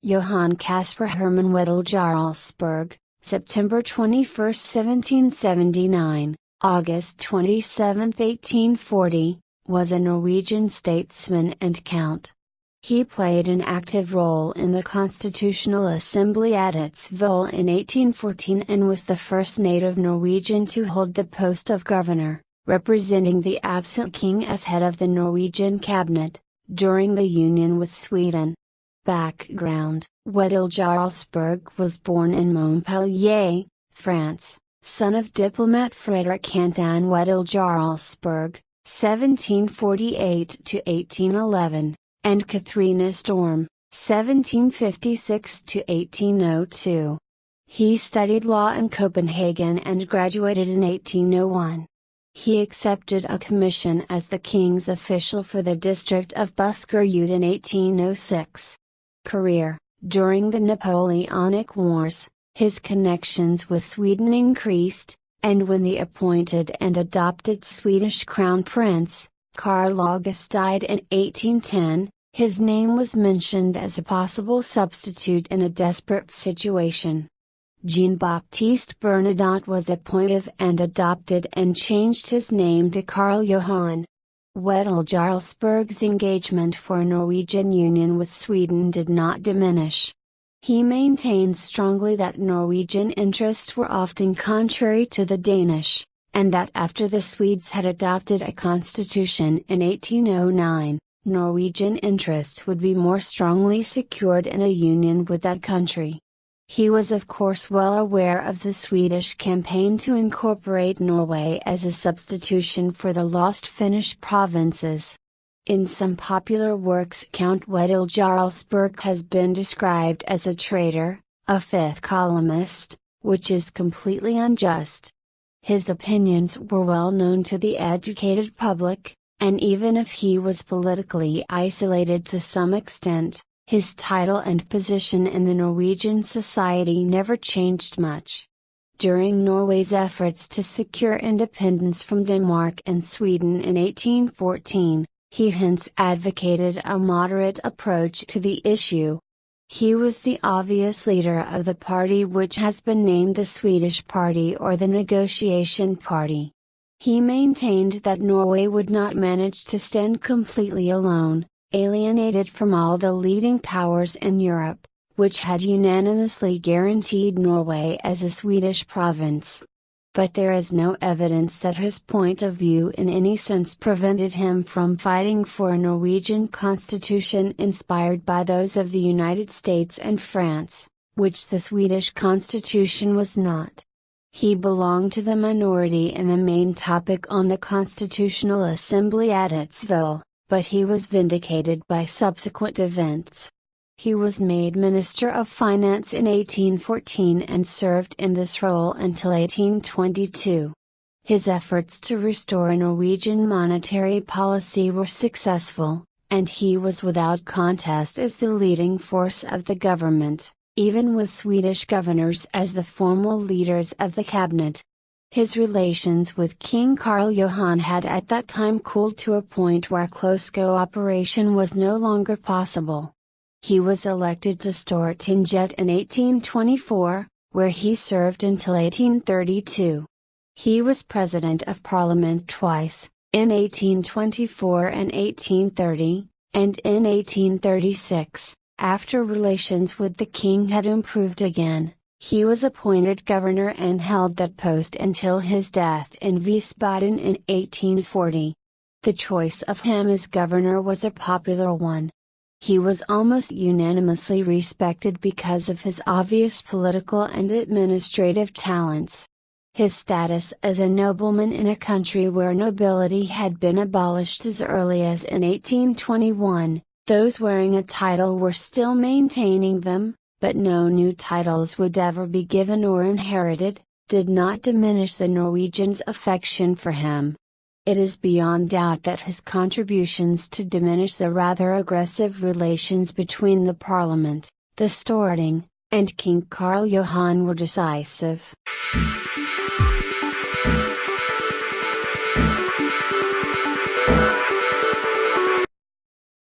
Johann Caspar Herman Wedel Jarlsberg, September 21, 1779, August 27, 1840, was a Norwegian statesman and count. He played an active role in the Constitutional Assembly at Wedel in 1814 and was the first native Norwegian to hold the post of governor, representing the absent king as head of the Norwegian cabinet, during the union with Sweden. Background: Wedel Jarlsberg was born in Montpellier, France, son of diplomat Frederick Anton Wedel Jarlsberg, 1748–1811, and Catharina Storm, 1756–1802. He studied law in Copenhagen and graduated in 1801. He accepted a commission as the king's official for the district of Buskerud in 1806. Career: during the Napoleonic Wars, his connections with Sweden increased, and when the appointed and adopted Swedish crown prince, Carl August, died in 1810, his name was mentioned as a possible substitute in a desperate situation. Jean-Baptiste Bernadotte was appointed and adopted and changed his name to Carl Johan. Wedel Jarlsberg's engagement for a Norwegian union with Sweden did not diminish. He maintained strongly that Norwegian interests were often contrary to the Danish, and that after the Swedes had adopted a constitution in 1809, Norwegian interests would be more strongly secured in a union with that country. He was of course well aware of the Swedish campaign to incorporate Norway as a substitution for the lost Finnish provinces. In some popular works Count Wedel Jarlsberg has been described as a traitor, a fifth columnist, which is completely unjust. His opinions were well known to the educated public, and even if he was politically isolated to some extent, his title and position in the Norwegian society never changed much. During Norway's efforts to secure independence from Denmark and Sweden in 1814, he hence advocated a moderate approach to the issue. He was the obvious leader of the party which has been named the Swedish Party or the Negotiation Party. He maintained that Norway would not manage to stand completely alone, alienated from all the leading powers in Europe, which had unanimously guaranteed Norway as a Swedish province. But there is no evidence that his point of view in any sense prevented him from fighting for a Norwegian constitution inspired by those of the United States and France, which the Swedish constitution was not. He belonged to the minority in the main topic on the Constitutional Assembly at Wedel, but he was vindicated by subsequent events. He was made Minister of Finance in 1814 and served in this role until 1822. His efforts to restore a Norwegian monetary policy were successful, and he was without contest as the leading force of the government, even with Swedish governors as the formal leaders of the cabinet. His relations with King Carl Johan had at that time cooled to a point where close cooperation was no longer possible. He was elected to Stortinget in 1824, where he served until 1832. He was President of Parliament twice, in 1824 and 1830, and in 1836, after relations with the king had improved again. He was appointed governor and held that post until his death in Wiesbaden in 1840. The choice of him as governor was a popular one. He was almost unanimously respected because of his obvious political and administrative talents. His status as a nobleman in a country where nobility had been abolished as early as in 1821, those wearing a title were still maintaining them, but no new titles would ever be given or inherited, did not diminish the Norwegians' affection for him. It is beyond doubt that his contributions to diminish the rather aggressive relations between the Parliament, the Storting, and King Carl Johan were decisive.